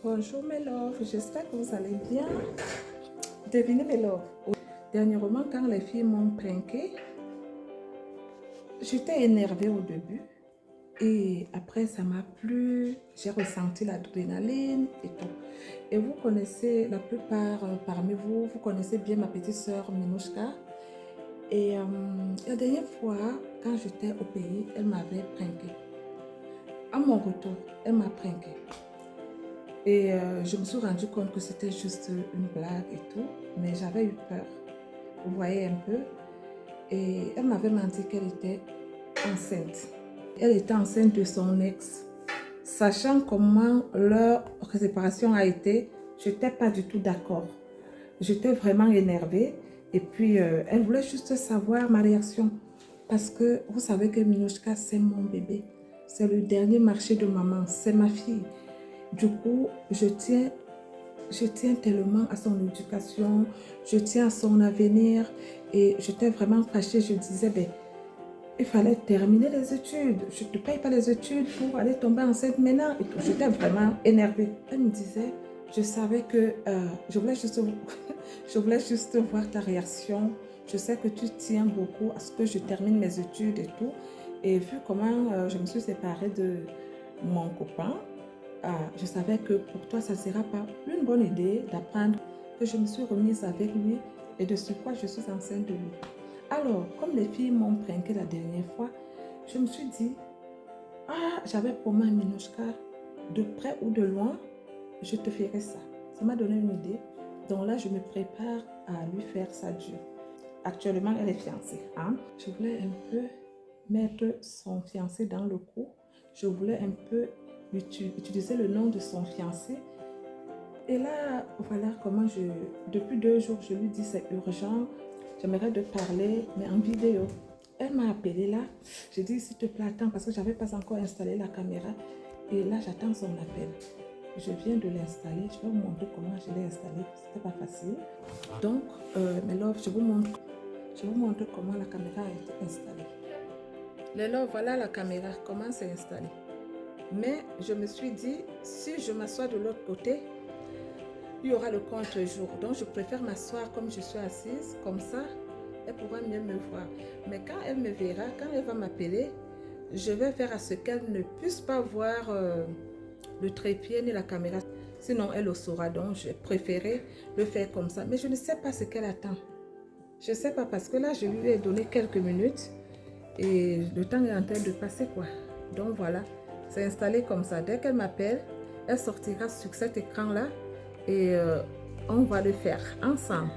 Bonjour mes loves, j'espère que vous allez bien. Devinez mes loves. Dernièrement, quand les filles m'ont pranké, j'étais énervée au début. Et après, ça m'a plu. J'ai ressenti l'adrénaline et tout. Et vous connaissez, la plupart parmi vous, vous connaissez bien ma petite sœur Minouchka. Et la dernière fois, quand j'étais au pays, elle m'avait pranké. À mon retour, elle m'a pranké. Et je me suis rendu compte que c'était juste une blague et tout, mais j'avais eu peur. Vous voyez un peu. Et elle m'avait menti qu'elle était enceinte. Elle était enceinte de son ex. Sachant comment leur séparation a été, je n'étais pas du tout d'accord. J'étais vraiment énervée. Et puis, elle voulait juste savoir ma réaction. Parce que vous savez que Minouchka, c'est mon bébé. C'est le dernier marché de maman. C'est ma fille. Du coup, je tiens tellement à son éducation, je tiens à son avenir et j'étais vraiment fâchée. Je disais, ben, il fallait terminer les études. Je ne te paye pas les études pour aller tomber enceinte maintenant. J'étais vraiment énervée. Elle me disait, je savais que je voulais juste voir ta réaction. Je sais que tu tiens beaucoup à ce que je termine mes études et tout. Et vu comment je me suis séparée de mon copain, je savais que pour toi, ça ne sera pas une bonne idée d'apprendre que je me suis remise avec lui et de ce quoi je suis enceinte de lui. Alors, comme les filles m'ont pranké la dernière fois, je me suis dit, j'avais promis à Minouchka, de près ou de loin, je te ferai ça. Ça m'a donné une idée. Donc là, je me prépare à lui faire ça dur. Actuellement, elle est fiancée. Je voulais un peu mettre son fiancé dans le coup. Je voulais un peu utiliser le nom de son fiancé. Et là, voilà comment depuis 2 jours, je lui dis c'est urgent. J'aimerais te parler, mais en vidéo. Elle m'a appelé là. J'ai dit s'il te plaît, attends, parce que je n'avais pas encore installé la caméra. Et là, j'attends son appel. Je viens de l'installer. Je vais vous montrer comment je l'ai installé. C'était pas facile. Donc, mes loves, je vous montre comment la caméra a été installée. Les loves, voilà la caméra, comment c'est installé. Mais je me suis dit, si je m'assois de l'autre côté, il y aura le contre-jour. Donc, je préfère m'asseoir comme je suis assise. Comme ça, elle pourra mieux me voir. Mais quand elle me verra, quand elle va m'appeler, je vais faire à ce qu'elle ne puisse pas voir le trépied ni la caméra. Sinon, elle le saura. Donc, j'ai préféré le faire comme ça. Mais je ne sais pas ce qu'elle attend. Je ne sais pas parce que là, je lui ai donné quelques minutes. Et le temps est en train de passer, quoi. Donc, voilà. C'est installé comme ça. Dès qu'elle m'appelle, elle sortira sur cet écran-là. Et on va le faire ensemble.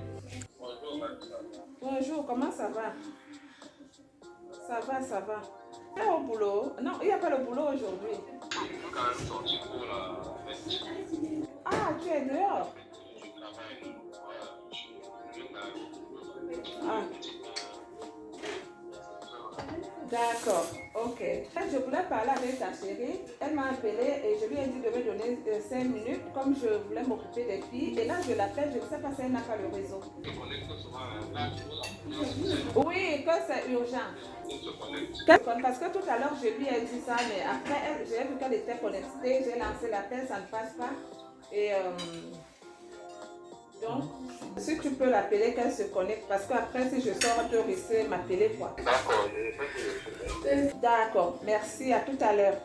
Bonjour, comment ça va? Ça va, ça va. Tu es au boulot? Non, il n'y a pas le boulot aujourd'hui. Ah, tu es dehors? Ah, d'accord, ok. Je voulais parler avec ta chérie. Elle m'a appelé et je lui ai dit de me donner 5 minutes comme je voulais m'occuper des filles. Et là, je l'appelle, je ne sais pas si elle n'a pas le réseau. Oui, que c'est urgent. Parce que tout à l'heure, je lui ai dit ça, mais après, j'ai vu qu'elle était connectée. J'ai lancé l'appel, ça ne passe pas. Et donc, si tu peux l'appeler, qu'elle se connecte. Parce qu'après, si je sors, tu risques de m'appeler, quoi. D'accord, merci, à tout à l'heure.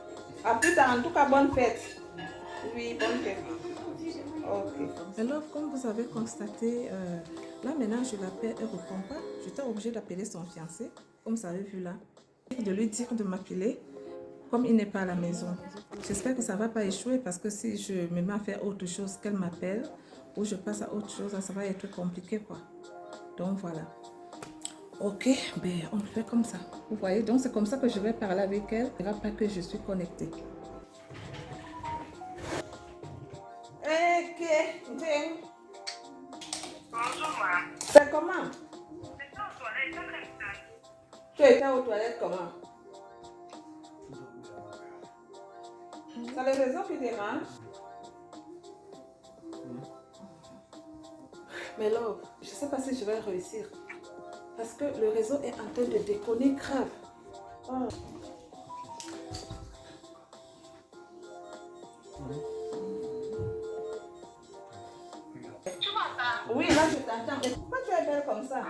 À plus tard, en tout cas, bonne fête. Oui, bonne fête. Ok. Alors, comme vous avez constaté, là maintenant, je l'appelle, elle ne répond pas. J'étais obligée d'appeler son fiancé, comme vous avez vu là. De lui dire de m'appeler, comme il n'est pas à la maison. J'espère que ça ne va pas échouer parce que si je me mets à faire autre chose qu'elle m'appelle, ou je passe à autre chose, ça va être compliqué, quoi. Donc, voilà. Ok, ben on le fait comme ça. Vous voyez, donc c'est comme ça que je vais parler avec elle. Elle ne verra pas que je suis connectée. Ok, Jane. Bonjour, ma. C'est comment? J'étais aux toilettes, j'étais très tard. Tu étais aux toilettes comment? C'est le réseau qui dérange? Mais là, je ne sais pas si je vais réussir. Parce que le réseau est en train de déconner grave. Oh. Oui, là je t'entends. Mais pourquoi tu es belle comme ça?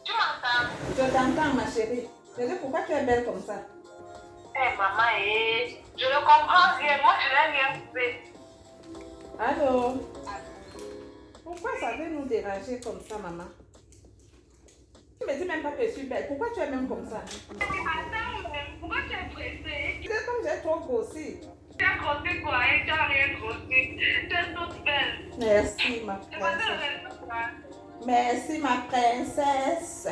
Tu m'entends? Je t'entends, ma chérie. Je dis pourquoi tu es belle comme ça? Eh, maman, je ne comprends rien. Moi, je n'ai rien coupé. Allô? Pourquoi ça veut nous déranger comme ça, maman? Tu me dis même pas que je suis belle. Pourquoi tu es même comme ça? Attends, pourquoi tu es pressée? C'est comme j'ai trop grossi. Tu as grossi quoi? Et tu n'as rien grossi. Tu es toute belle. Merci, ma Tu m'as princesse. dit Merci, ma princesse.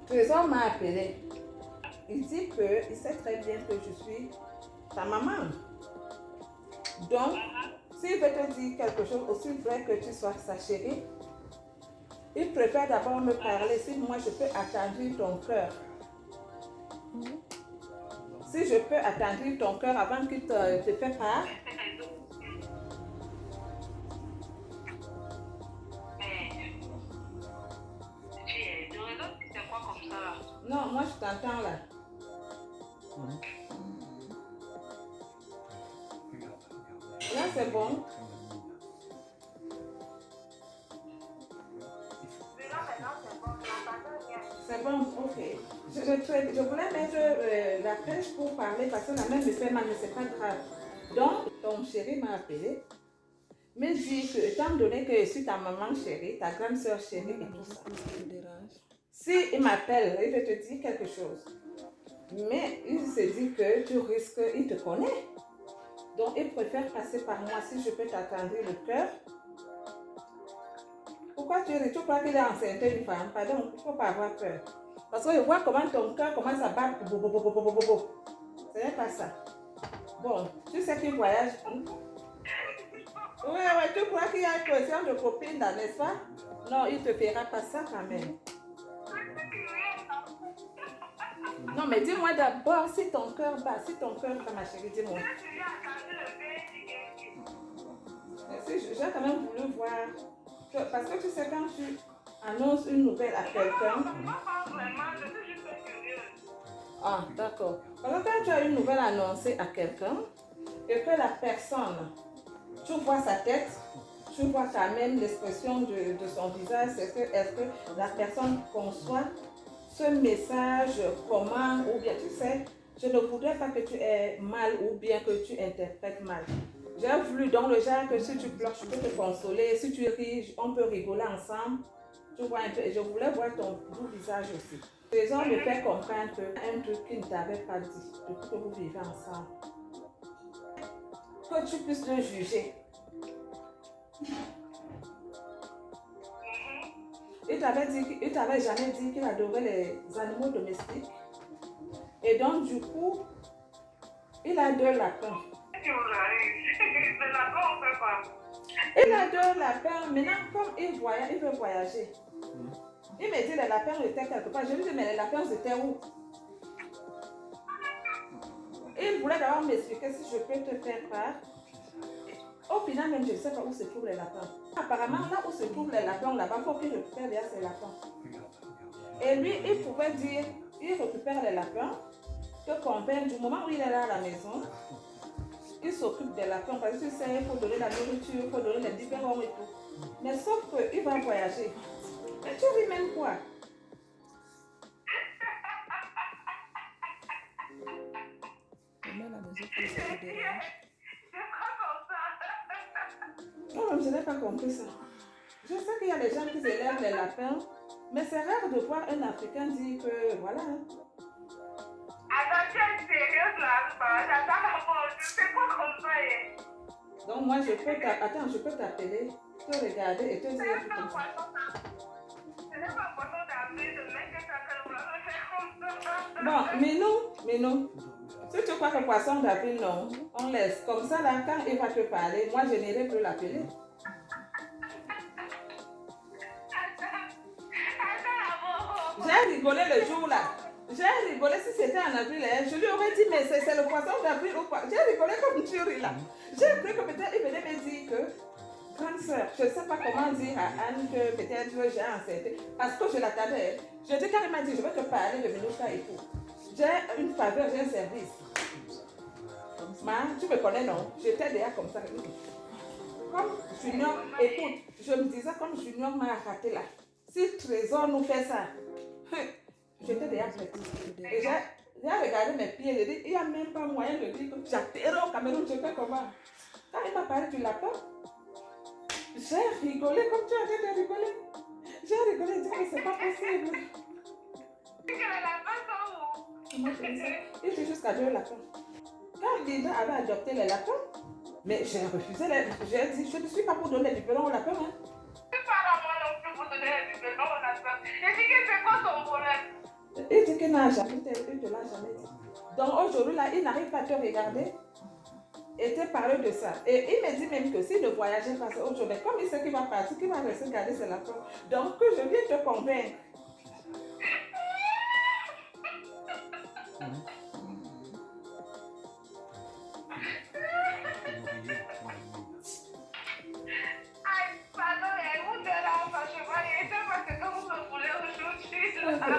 Trésor m'a appelé. Il dit que il sait très bien que je suis ta maman. Donc, s'il veut te dire quelque chose, aussi vrai que tu sois sa chérie, il préfère d'abord me parler si moi je peux attendrir ton cœur. Si je peux attendrir ton cœur avant qu'il te fait part. Non, moi je t'entends là. Là c'est bon. C'est bon, ok. Je voulais mettre la pêche pour parler parce que la mère me fait mal, mais c'est pas grave. Donc, ton chéri m'a appelé, me dit que, étant donné que je suis ta maman chérie, ta grande soeur chérie et tout ça, si il m'appelle, il veut te dire quelque chose, mais il se dit que tu risques, il te connaît. Donc, il préfère passer par moi si je peux t'attendrir le cœur. Pourquoi tu ris? Tu crois qu'il est enceinte une femme? Pardon, il ne faut pas avoir peur. Parce que je vois comment ton cœur commence à battre. Ce n'est pas ça. Bon, tu sais qu'il voyage. Oui, tu crois qu'il y a une question de copine là, n'est-ce pas? Non, il ne te fera pas ça quand même. Non, mais dis-moi d'abord si ton cœur bat, ma chérie, dis-moi. J'ai quand même voulu voir. Parce que tu sais, quand tu annonces une nouvelle à quelqu'un. Ah, d'accord. Parce que quand tu as une nouvelle annoncée à quelqu'un et que la personne, tu vois sa tête, tu vois quand même l'expression de son visage, est-ce que la personne conçoit ce message comment, ou bien tu sais, je ne voudrais pas que tu aies mal ou bien que tu interprètes mal. J'ai voulu dans le genre que si tu pleures, je peux te consoler, si tu ris, on peut rigoler ensemble. Tu vois un peu, et je voulais voir ton doux visage aussi. Les gens me font comprendre un truc qu'ils ne t'avaient pas dit depuis que vous vivez ensemble. Que tu puisses le juger. Il t'avait jamais dit qu'il adorait les animaux domestiques. Et donc, du coup, il adore le lapin. Il adore le lapin. Maintenant, comme il veut voyager. Il me dit les lapins étaient quelque part. Je lui dis, mais les lapins étaient où? Il voulait d'abord m'expliquer si je peux te faire part. Au final, même je ne sais pas où se trouvent les lapins. Apparemment, là où se trouvent les lapins, là-bas, il faut qu'il récupère déjà ses lapins. Et lui, il pouvait dire, il récupère les lapins, que convaincre du moment où il est là à la maison, il s'occupe des lapins. Parce que tu sais, il faut donner la nourriture, il faut donner les biberons et tout. Mais sauf qu'il va voyager. Mais tu ris même quoi? Non, je n'ai pas compris ça. Je sais qu'il y a des gens qui élèvent les lapins, mais c'est rare de voir un Africain dire que voilà. Attends, tu es sérieuse là? J'attends la pause. C'est quoi comme ça? Donc moi, je peux t'appeler, te regarder et te dire un peu comme ça. Ce n'est pas important d'appeler le mec que tu as fait comme ça. Bon, Minou, si tu crois que poisson d'avril, non, on laisse. Comme ça, là, quand il va te parler, moi, je n'irai plus l'appeler. J'ai rigolé le jour là. J'ai rigolé si c'était en avril. Je lui aurais dit, mais c'est le poisson d'avril ou pas. J'ai rigolé comme tu ris là. J'ai cru que peut-être il venait me dire que, grande soeur, je ne sais pas comment dire à Anne que peut-être j'ai enceinté. Parce que je l'attendais. Je dis quand il m'a dit, je vais te parler de Minoucha et tout. J'ai une faveur, j'ai un service. Ma, tu me connais non? J'étais déjà comme ça. comme Junior, écoute, je me disais comme Junior m'a raté là. Si Trésor nous fait ça, j'étais déjà prête. Et j'ai regardé mes pieds, j'ai dit, il n'y a même pas moyen de dire que j'atterris au Cameroun, je fais comment? Quand il m'a parlé du lapin, j'ai rigolé comme tu as dit de rigoler. J'ai rigolé, j'ai dit que c'est pas possible. Il dit jusqu'à 2 lapins. Quand Linda avait adopté les lapins, mais j'ai refusé, j'ai dit, je ne suis pas pour donner du biberon aux lapins. Hein. Il dit qu'il n'a jamais, il te l'a jamais dit. Donc aujourd'hui, là, il n'arrive pas à te regarder et te parler de ça. Et il me dit même que s'il ne voyageait pas aujourd'hui, comme il sait qu'il va partir, qu'il va rester garder ses lapins. Donc je viens te convaincre.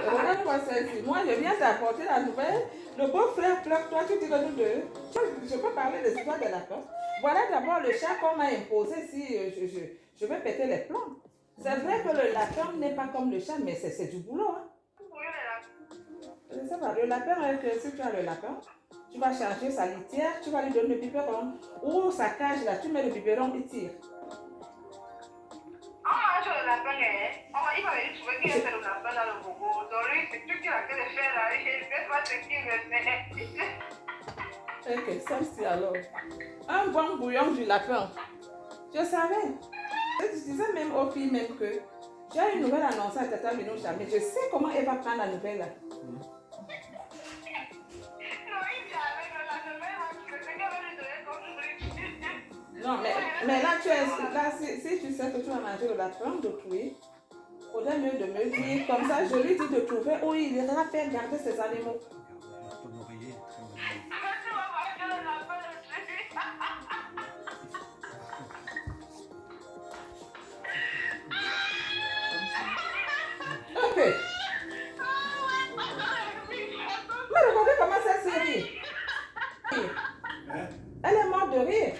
Regarde-moi celle-ci. Moi, je viens t'apporter la nouvelle. Le beau-frère pleure, toi, tu dis que nous deux. Je peux parler des histoires de lapin. Voilà d'abord le chat qu'on m'a imposé si je veux péter les plombs. C'est vrai que le lapin n'est pas comme le chat, mais c'est du boulot. Hein. Je ne sais pas, le lapin, si tu as le lapin, tu vas changer sa litière, tu vas lui donner le biberon. Ou sa cage, là, tu mets le biberon, il tire. Le lapin, il va aller trouver qui a fait le lapin dans le bobo. Donc lui, c'est tout qu'il a fait le faire là. Il ne sait pas ce qu'il veut faire. Ok, celle-ci alors. Un bon bouillon du lapin. Je savais. Je disais même aux filles même que j'ai une nouvelle annoncée à Tata Minoucha, mais je sais comment elle va prendre la nouvelle là. Non, mais là, si tu sais que tu vas manger le lapin d'autrui, il faudrait mieux de me dire, comme ça, je lui dis de trouver où il ira faire garder ses animaux. Ok. Mais regardez comment ça se rit. Elle est morte de rire.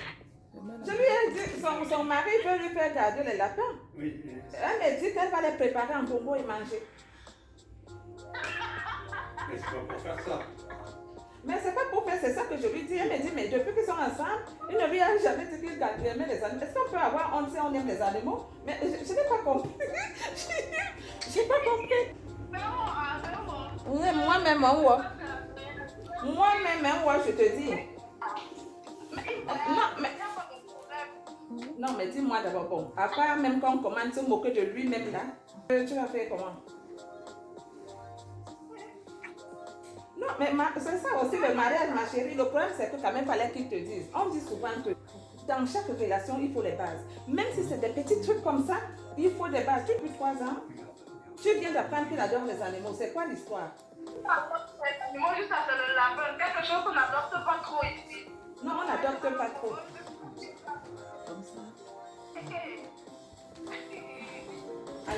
Je lui ai dit, son mari veut lui faire garder les lapins. Oui. Elle m'a dit qu'elle va les préparer en bonbon et manger. Mais c'est pas pour faire ça. Mais c'est pas pour faire, c'est ça que je lui dis. Elle me dit, mais depuis qu'ils sont ensemble, il ne lui a jamais dit qu'il aimait les animaux. Est-ce qu'on peut avoir, on sait, on aime les animaux? Mais je n'ai pas compris. Je n'ai pas compris. Moi-même, je te dis. Non, mais dis-moi d'abord, bon, à part même quand on commence à se moquer de lui-même là, tu vas faire comment? Non, mais c'est ça aussi le mariage, ma chérie. Le problème, c'est que quand même, il fallait qu'ils te disent. On dit souvent que dans chaque relation, il faut les bases. Même si c'est des petits trucs comme ça, il faut des bases. Depuis 3 ans, tu viens d'apprendre qu'il adore les animaux. C'est quoi l'histoire? Moi, juste à le lapin, quelque chose qu'on n'adopte pas trop ici. Non, on n'adopte pas trop. Comme ça.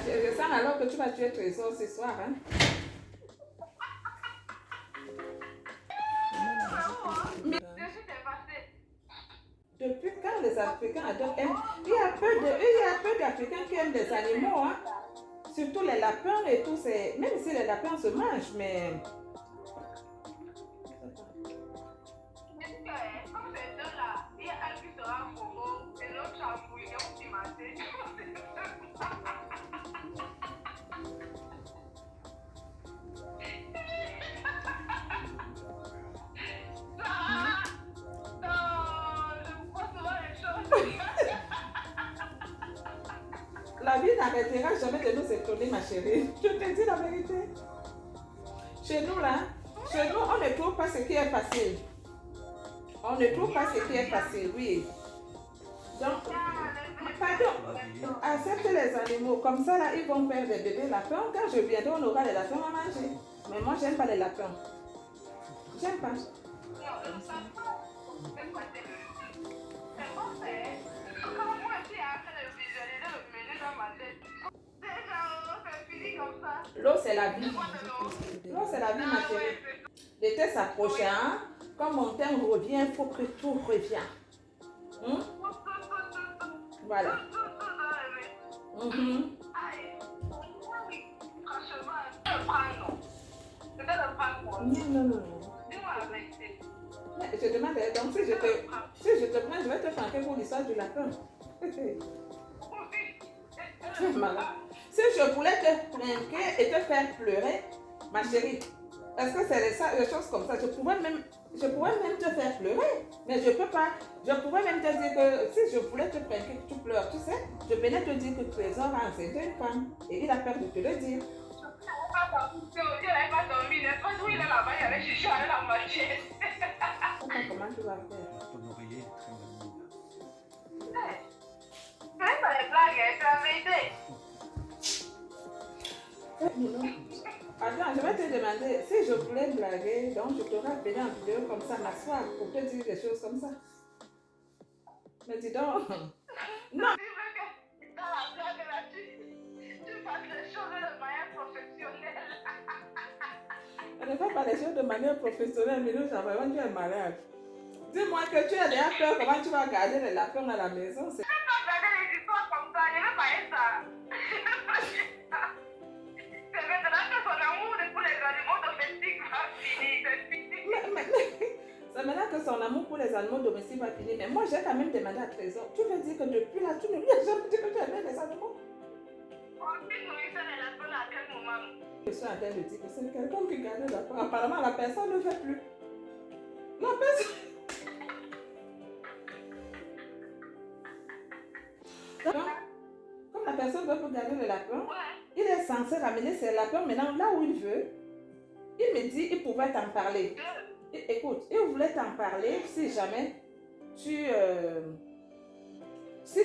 Je sens alors que tu vas tuer Trésor ce soir. Hein? Mais depuis quand les Africains adoptent, il y a peu d'Africains qui aiment les animaux. Hein? Surtout les lapins et tout. Même si les lapins se mangent, mais... Comme ces deux-là, il y a un qui sera Fogo et l'autre à Bouillon qui m'a dit. La vie n'arrêtera jamais de nous étonner, ma chérie. Je te dis la vérité. Chez nous, là, on ne trouve pas ce qui est facile. On ne trouve pas ce qui est facile, oui. Donc, pardon, accepte les animaux. Comme ça, là, ils vont faire des bébés lapins. Quand je viendrai, on aura les lapins à manger. Mais moi, j'aime pas les lapins. J'aime pas. L'eau, c'est la vie. L'eau, c'est la vie, ma chérie. L'été s'approche, hein? Quand mon temps revient, il faut que tout revienne. Voilà. Mhm. Non. Mais je demandais, donc si je te prends, je vais te franquer pour l'histoire du lapin. Tu es malade. Si je voulais te franquer et te faire pleurer, ma chérie, parce que c'est des choses comme ça, je pourrais même te faire pleurer, mais je peux pas. Je pourrais même te dire que si je voulais te franquer que tu pleures, tu sais, je venais te dire que Trésor a enceinté une femme et il a peur de te le dire. Comment tu vas faire? Ton oreiller est très mal mis là. Non. Attends, je vais te demander, si je voulais blaguer, donc je t'aurais appelé en vidéo comme ça, m'asseoir pour te dire des choses comme ça. Mais dis donc, non. On ne fait pas les choses de manière professionnelle, mais nous, vraiment, tu es malade. Dis-moi que tu as déjà peur, comment tu vas garder les lapins à la maison? C'est... C'est maintenant que son amour pour les animaux domestiques va finir. Mais moi, j'ai quand même demandé à Trésor. Tu veux dire que depuis là, tu ne lui as jamais dit que tu aimais les animaux? Je suis en train de dire que c'est quelqu'un qui garde les lapins. Apparemment, la personne ne fait plus. La personne... Donc, comme la personne veut pour garder le lapin, il est censé ramener ses lapins maintenant là où il veut. Il me dit qu'il pouvait t'en parler. Écoute, il voulait t'en parler si jamais s'il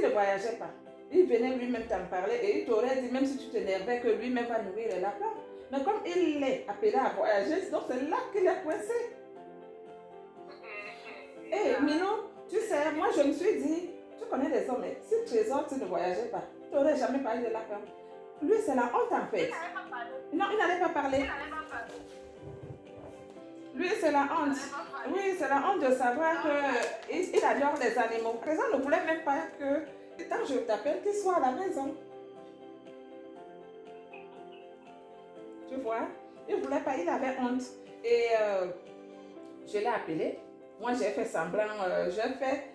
ne voyageait pas. Il venait lui-même t'en parler et il t'aurait dit, même si tu t'énervais, que lui-même va nourrir les lapins. Mais comme il l'est appelé à voyager, donc c'est là qu'il est coincé. Et Minou, tu sais, moi je me suis dit, tu connais les hommes, si Trésor, tu ne voyageais pas, tu n'aurais jamais parlé de lapin. Lui, c'est la honte en fait. Non, il n'allait pas parler. Lui, c'est la honte. Oui, c'est la honte de savoir qu'il adore les animaux. Trésor ne voulait même pas que, quand je t'appelle, qu'il soit à la maison. Tu vois? Il ne voulait pas, il avait honte. Et je l'ai appelé. Moi, j'ai fait semblant, j'ai fait,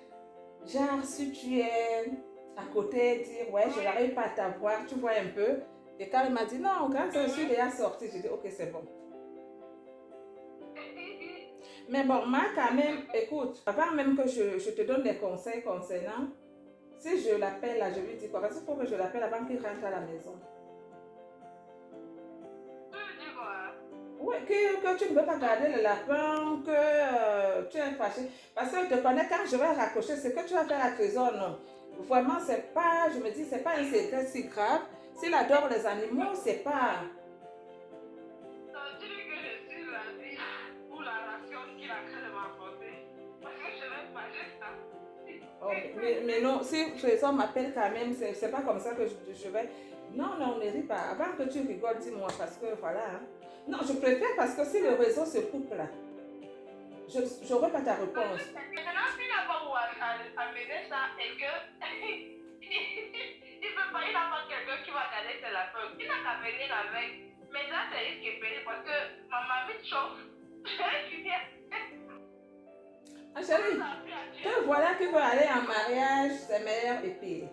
genre, si tu es à côté, dire, ouais, je n'arrive pas à t'avoir, tu vois un peu. Et quand il m'a dit, non, quand je suis déjà sortie, j'ai dit, ok, c'est bon. Mais bon, moi, quand même, écoute, avant même que je te donne des conseils concernant, si je l'appelle là, je lui dis quoi? Parce qu'il faut que je l'appelle avant qu'il rentre à la maison. Oui, que tu ne veux pas garder le lapin, que tu es fâché. Parce que je te connais, quand je vais raccrocher, c'est que tu vas faire à Trésor, non. Vraiment, c'est pas, je me dis, c'est pas un secret si grave. S'il adore les animaux, c'est pas... Oh, mais non, si Trésor m'appelle quand même, c'est pas comme ça que je vais... Non, on ne rit pas. Avant que tu rigoles, dis-moi, parce que voilà. Hein. Non, je préfère parce que si le réseau se coupe là, je n'aurai pas ta réponse. Maintenant, s'il n'a pas où amener ça et que il n'a pas quelqu'un qui va garder ses lapins, il n'a qu'à venir avec. Mais là, c'est risque de payer parce que ma mamie chauffe. Ah chérie, te voilà qui veut aller en mariage, c'est meilleur et pire.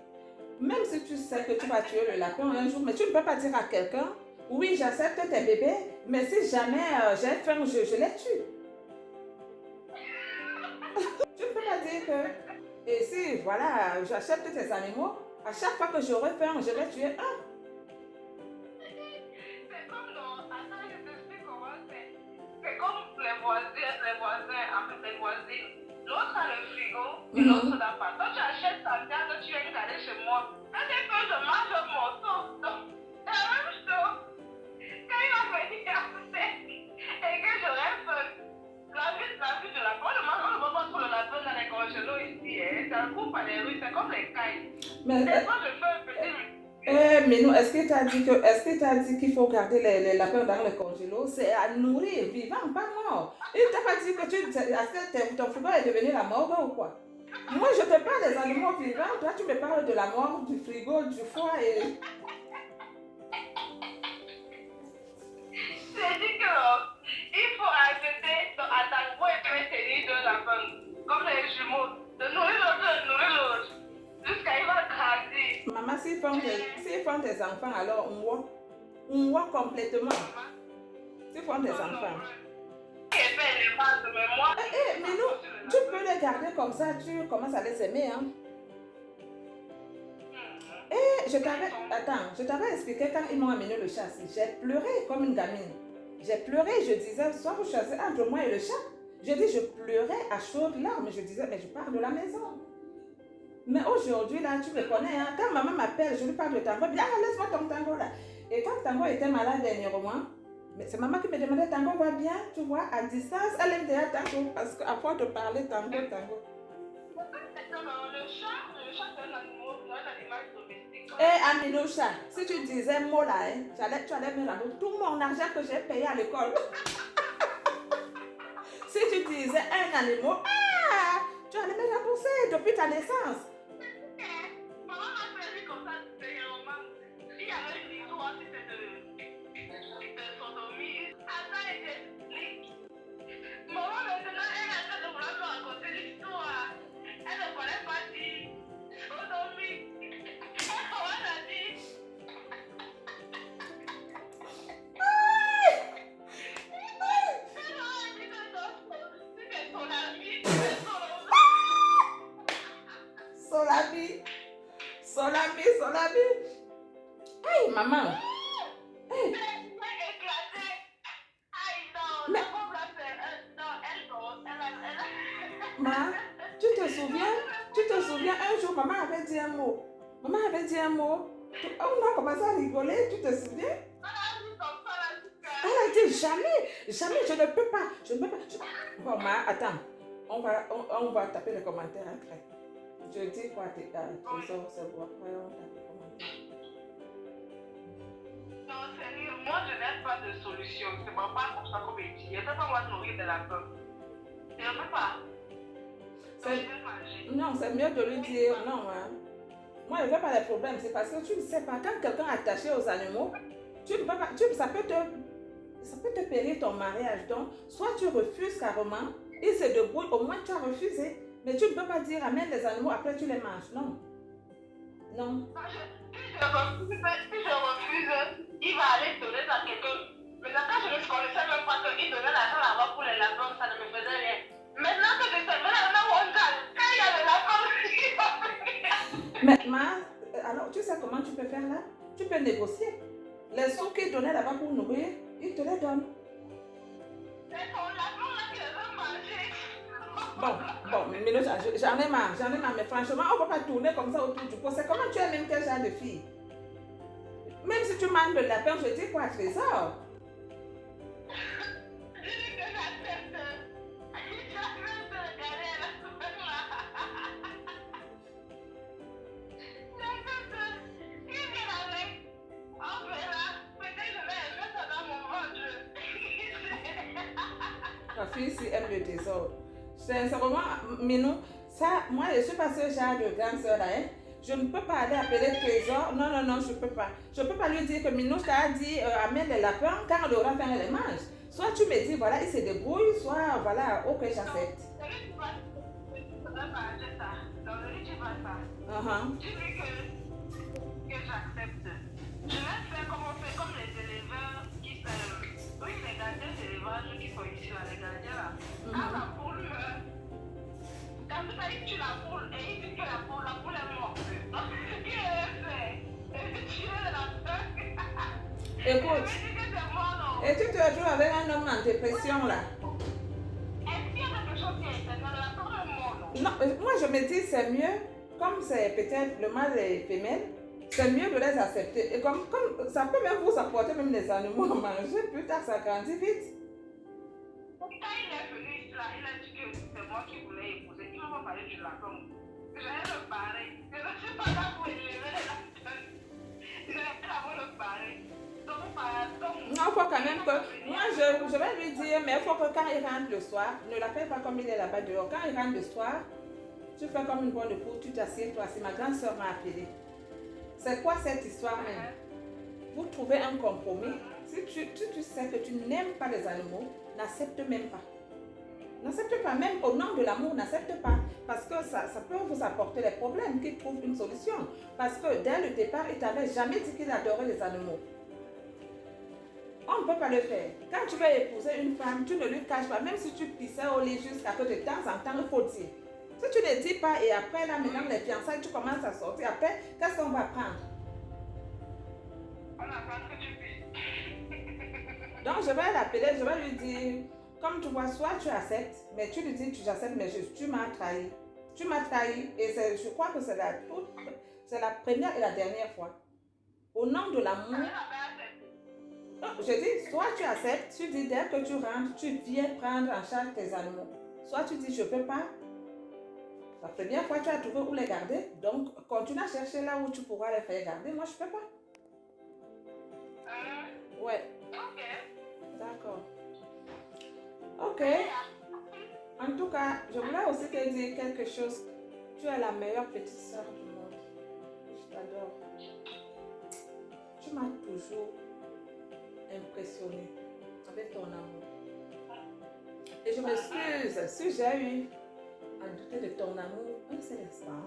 Même si tu sais que tu vas tuer le lapin un jour, mais tu ne peux pas dire à quelqu'un, oui, j'accepte tes bébés, mais si jamais j'ai faim, je les tue. Tu ne peux pas dire que, et si, voilà, j'accepte tes animaux, à chaque fois que j'aurai faim, je vais tuer un. C'est comme non, attends, je t'explique comment c'est. C'est comme les voisins, les voisines. L'autre a le frigo et l'autre n'a pas. Quand tu achètes ta viande, tu viens garder chez moi. Quand c'est que je mange un morceau, donc c'est la même chose. Quand il va venir après et que je reste la vie de la bonne, on ne va pas trop le lapin dans les congélos ici. Ça coupe à les rues, c'est comme les cailles. Mais quand je fais un petit... mais non, est-ce que t'as dit qu'il faut garder les lapins dans le congélo? C'est à nourrir, vivant, pas mort. Il t'a pas dit que est-ce que ton frigo est devenu la morgue ou quoi? Non, Moi, je te parle des animaux vivants. Toi, tu me parles de la mort, du frigo, du foie et... J'ai dit que il faut acheter à ta voix et tenir deux lapins, comme les jumeaux, de nourrir l'autre, jusqu'à il va grandir. Maman, s'ils font tes enfants, alors on voit complètement. S'ils font tes enfants. Qui fait les bases, mais moi... Mais nous, tu peux les garder comme ça, tu commences à les aimer, hein. Je t'avais expliqué quand ils m'ont amené le chat. J'ai pleuré comme une gamine. J'ai pleuré, je disais, soit vous choisissez entre moi et le chat. Je dis, je pleurais à chaudes larmes. Je disais, mais je pars de la maison. Mais aujourd'hui, là, tu me connais, hein, quand maman m'appelle, je lui parle de Tango, bien, laisse-moi ton Tango là. Et quand Tango était malade dernièrement, mais c'est maman qui me demandait, Tango va bien, tu vois, à distance, elle aime déjà Tango, parce qu'à force de parler Tango. Le chat, c'est un animal domestique. Aminoucha, si tu disais mot là, hein, tu allais me rendre tout mon argent que j'ai payé à l'école. Si tu disais un animal, tu allais me rembourser depuis ta naissance. Maman m'a prévu comme ça, dernièrement. Il y avait une histoire, c'était de sodomie. Attends, elle explique. Maman, maintenant, elle est en train de vouloir me raconter l'histoire. Elle ne connaît pas dit sodomie. Maman a dit. Solami. Hey, maman. Hey. Mais... Ma, tu te souviens, un jour, maman avait dit un mot. On a commencé à rigoler, tu te souviens? Elle a dit jamais, je ne peux pas. Bon, ma, attends, on va taper les commentaires après. Je dis quoi, c'est bon, après on tape les commentaires. Non, sérieux, moi je n'ai pas de solution. C'est pas comme ça qu'on me dit. Je ne peux pas moi nourrir de la pomme. Je ne peux pas. Non, c'est mieux de lui dire non. Hein. Moi, je ne veux pas les problèmes. C'est parce que tu ne sais pas, quand quelqu'un est attaché aux animaux, tu ne peux pas, ça peut te périr ton mariage. Donc, soit tu refuses carrément, il se débrouille, au moins tu as refusé. Mais tu ne peux pas dire amène les animaux, après tu les manges. Non. Non. Si je refuse, il va aller donner à quelqu'un. Mais quand je ne connaissais même pas qu'il donnait l'argent là-bas pour les lapins, ça ne me faisait rien. Maintenant que je sais, quand il y a les lapins, il va faire. Mais alors tu sais comment tu peux faire là? Tu peux négocier. Les sous qu'il donnait là-bas pour nourrir, il te les donne. C'est ton lapin là qui les a mangés. Bon, mais j'en ai marre, mais franchement, on ne peut pas tourner comme ça autour du pot. C'est comment tu es même quel genre de fille? Même si tu manges le lapin, je dis quoi, trésor? Ma fille ici aime le trésor. Sincèrement, Minou, ça, moi je suis pas ce genre de grande soeur là, hein. Je ne peux pas aller appeler trésor. Non, je ne peux pas. Je ne peux pas lui dire que Minou t'a dit amène les lapins, quand on aura faim, elle les mange. Soit tu me dis, voilà, il se débrouille, soit voilà, ok, j'accepte. Tu dis que j'accepte. Je vais faire comme les éleveurs qui sont. Oui, les gardiens d'élevage qui sont ici, là, les gardiens là. Quand la poule meurt, quand tu as dit que tu la poule et il dit que la poule est morte. Donc, il est fait. Tu es de la peur. Écoute, et tu te retrouves avec un homme en dépression là. Est-ce qu'il y a quelque chose qui est éternel? La peur est morte. Non, moi je me dis c'est mieux, comme c'est peut-être le mâle et femelle, c'est mieux de les accepter. Et comme ça peut même vous apporter même les animaux à manger, plus tard ça grandit vite. Quand il est venu ici, là, il a dit que c'est moi qui voulais épouser. Il ne m'a pas parlé du lapin. J'allais le barrer. Je ne suis pas là pour élever les lapins. J'allais là pour le barrer. Non, il faut quand même que... Moi, je vais lui dire, mais il faut que quand il rentre le soir, ne l'appelle pas comme il est là-bas dehors. Quand il rentre le soir, Tu fais comme une bonne épouse, tu t'assieds, toi, si ma grande soeur m'a appelé. C'est quoi cette histoire même? Vous trouvez un compromis. Si tu sais que tu n'aimes pas les animaux, n'accepte même pas. N'accepte pas, même au nom de l'amour, n'accepte pas. Parce que ça peut vous apporter des problèmes, qu'il trouve une solution. Parce que dès le départ, il ne t'avait jamais dit qu'il adorait les animaux. On ne peut pas le faire. Quand tu veux épouser une femme, tu ne lui caches pas. Même si tu pissais au lit jusqu'à que de temps en temps, il faut dire. Si tu ne dis pas et après, là, maintenant, les fiançailles, tu commences à sortir. Après, qu'est-ce qu'on va prendre? On attend que tu puisses. Donc, je vais l'appeler, je vais lui dire, comme tu vois, soit tu acceptes, mais tu lui dis, tu acceptes, mais tu m'as trahi. Tu m'as trahi et je crois que c'est la première et la dernière fois. Au nom de l'amour, je dis, soit tu acceptes, tu dis dès que tu rentres, tu viens prendre en charge tes animaux. Soit tu dis, je ne peux pas. La première fois, tu as trouvé où les garder, donc continue à chercher là où tu pourras les faire garder. Moi, je ne peux pas. Ouais. Ok. D'accord. Ok. En tout cas, je voulais aussi te dire quelque chose. Tu es la meilleure petite sœur du monde. Je t'adore. Tu m'as toujours impressionnée avec ton amour. Et je m'excuse si j'ai eu à douter de ton amour un seul instant.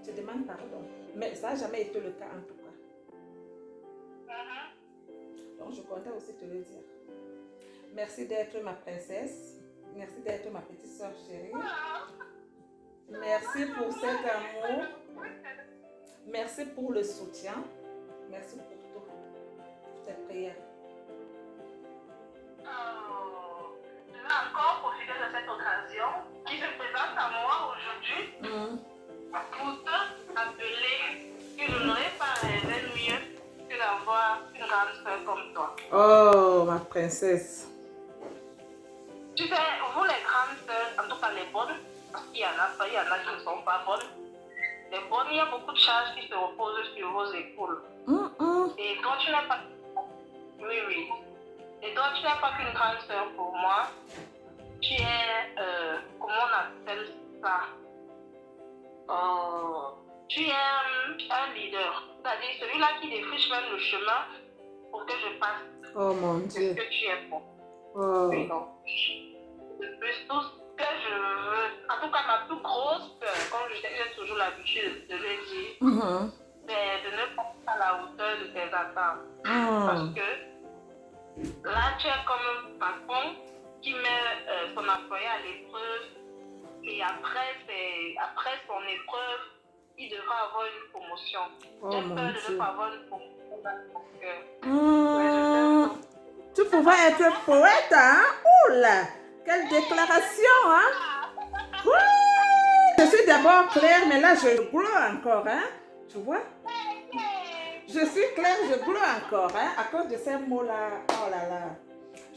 Je demande pardon. Mais ça n'a jamais été le cas en tout cas. Donc je comptais aussi te le dire. Merci d'être ma princesse. Merci d'être ma petite soeur chérie. Merci pour cet amour. Merci pour le soutien. Merci pour tout. Pour tes prières. Je vais encore profiter de cette occasion qui se présente à moi aujourd'hui pour te rappeler que je n'aurais pas rêvé mieux que d'avoir une grande soeur comme toi. Oh, ma princesse. Tu sais, vous les grandes sœurs, en tout cas les bonnes, parce qu'il y en a qui ne sont pas bonnes. Les bonnes, il y a beaucoup de charges qui se reposent sur vos épaules. Et quand tu n'es pas... Oui. Et toi, tu n'es pas qu'une grande sœur pour moi. Tu es... comment on appelle ça? Tu es un leader. C'est-à-dire celui-là qui défriche même le chemin pour que je passe. Oh mon Dieu. Ce que tu es bon. Oh. Oui, non. De plus, tout ce que je veux, en tout cas ma plus grosse peur, comme j'ai toujours l'habitude de le dire, c'est de ne pas être à la hauteur de tes attentes. Parce que là, tu es comme un patron qui met son employé à l'épreuve et après son épreuve, il devra avoir une promotion. J'ai peur de ne pas avoir une promotion dans mon cœur. Tu pouvais être poète, hein? Oula! Quelle déclaration, hein? Oui! Je suis d'abord claire, mais là, je gloire encore, hein? Tu vois? Je suis claire, je gloire encore, hein? À cause de ces mots-là. Oh là là!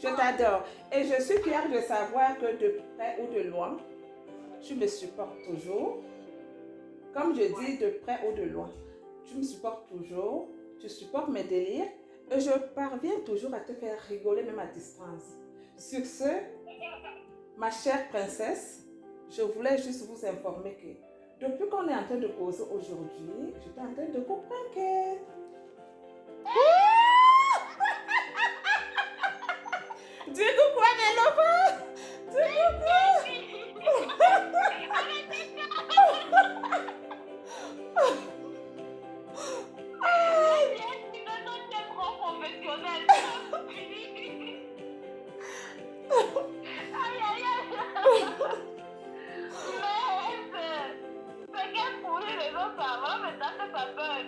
Je t'adore. Et je suis fière de savoir que de près ou de loin, tu me supportes toujours. Comme je dis, de près ou de loin, tu me supportes toujours. Tu supportes mes délires. Et je parviens toujours à te faire rigoler même à distance. Sur ce, ma chère princesse, je voulais juste vous informer que depuis qu'on est en train de causer aujourd'hui, j'étais en train de vous pranker. Dis coucou à Néloba! Dis coucou!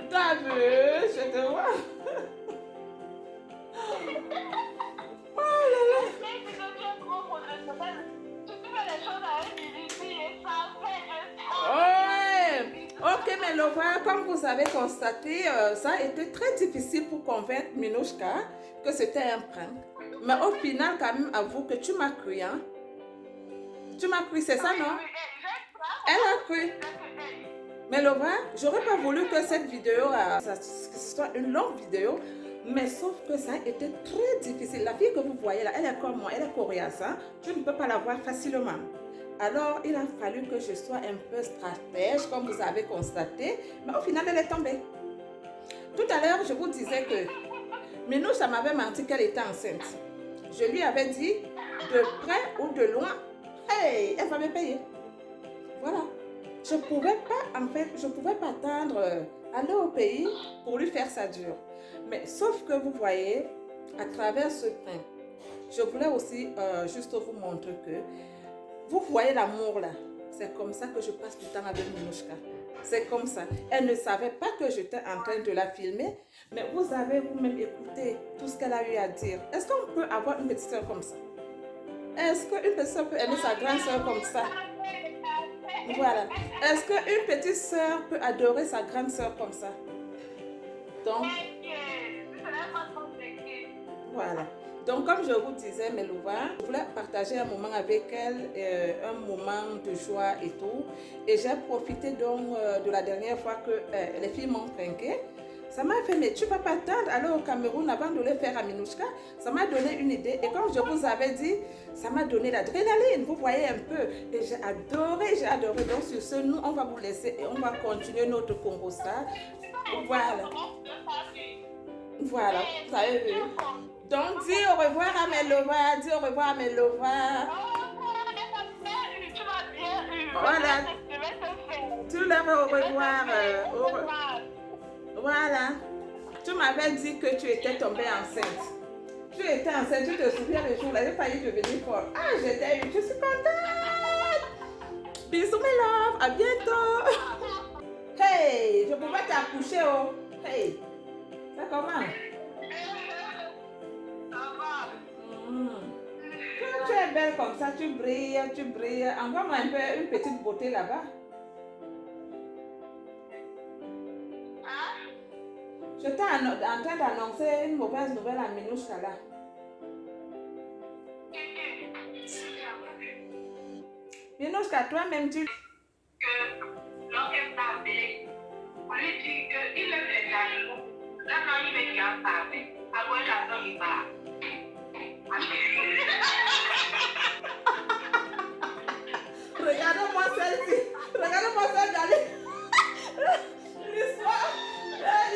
T'as vu? Je te vois. Oh là là. Ouais. Ok, mais Laura, comme vous avez constaté, ça a été très difficile pour convaincre Minouchka que c'était un prank. Mais au final, quand même, avoue que tu m'as cru, hein? Tu m'as cru, c'est ça, non? Elle a cru. Mais Laura, j'aurais pas voulu que cette vidéo, ce soit une longue vidéo, mais sauf que ça a été très difficile. La fille que vous voyez là, elle est comme moi, elle est coriace, hein? Tu ne peux pas la voir facilement. Alors, il a fallu que je sois un peu stratège, comme vous avez constaté. Mais au final, elle est tombée. Tout à l'heure, je vous disais que Minouche m'avait menti qu'elle était enceinte. Je lui avais dit, de près ou de loin, hey, elle va me payer. Voilà. Je ne pouvais pas, en fait, je pouvais pas attendre aller au pays pour lui faire ça dur. Mais sauf que vous voyez, à travers ce train, je voulais aussi juste vous montrer que vous voyez l'amour là. C'est comme ça que je passe du temps avec Minouchka. C'est comme ça. Elle ne savait pas que j'étais en train de la filmer, mais vous avez vous-même écouté tout ce qu'elle a eu à dire. Est-ce qu'on peut avoir une petite soeur comme ça? Est-ce qu'une petite soeur peut aimer sa grande soeur comme ça? Voilà. Est-ce qu'une petite soeur peut adorer sa grande soeur comme ça? Donc, voilà. Donc, comme je vous disais, Melouva, je voulais partager un moment avec elle, un moment de joie et tout. Et j'ai profité donc de la dernière fois que les filles m'ont trinqué. Ça m'a fait, mais tu ne vas pas attendre aller au Cameroun avant de le faire à Minouchka. Ça m'a donné une idée. Et comme je vous avais dit, ça m'a donné l'adrénaline. Vous voyez un peu. Et j'ai adoré, j'ai adoré. Donc, sur ce, nous, on va vous laisser et on va continuer notre Congo Star. Voilà. Voilà, vous avez vu. Donc, dis au revoir à Melouva, dis au revoir à Melouva. Voilà. Tu leur au revoir. Voilà. Tu m'avais dit que tu étais tombée enceinte. Tu étais enceinte, tu te souviens le jour là, j'ai failli devenir folle. Ah, j'étais eu, je suis contente. Bisous mes love, à bientôt. Hey, je pouvais t'accoucher, oh. Hey, ça comment? Tu es belle comme ça, tu brilles, tu brilles. Envoie-moi un peu une petite beauté là-bas. J'étais en train d'annoncer une mauvaise nouvelle à Minouchka là. Minouchka, toi-même tu... Que lorsqu'elle t'a appelé, on lui dit qu'il aime les animaux. Là, quand il est bien parlé, après j'attends, il va. Regardez-moi celle-ci. Regardez-moi celle-ci.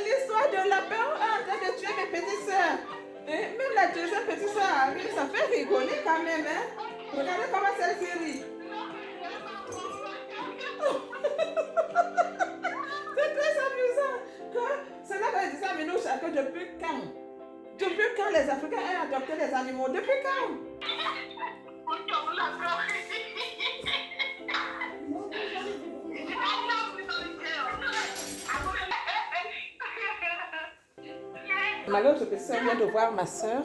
L'histoire de lapin en train de tuer mes petites soeurs. Même la deuxième petite soeur, ça fait rigoler quand même. Hein? Regardez comment celle-ci rit. C'est très amusant. C'est là qu'elle disait à Minoucha que depuis quand les Africains ont adopté les animaux? Depuis quand? Ma l'autre petite soeur vient de voir ma soeur.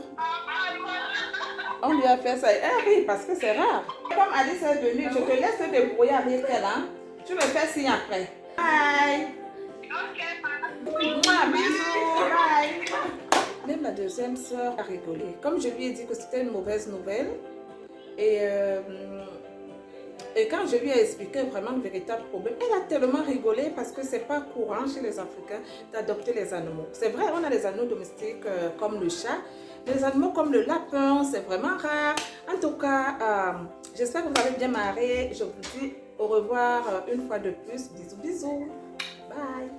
On lui a fait ça. Elle rit parce que c'est rare. Comme Alice est venue, je te laisse te débrouiller avec elle. Hein? Tu me fais signe après. Bye. Moi, bisous. Bye. Même la deuxième soeur a rigolé. Comme je lui ai dit que c'était une mauvaise nouvelle. Et quand je lui ai expliqué vraiment le véritable problème, elle a tellement rigolé parce que c'est pas courant chez les Africains d'adopter les animaux. C'est vrai, on a des animaux domestiques comme le chat, des animaux comme le lapin, c'est vraiment rare. En tout cas, j'espère que vous avez bien marré. Je vous dis au revoir une fois de plus. Bisous, bisous. Bye.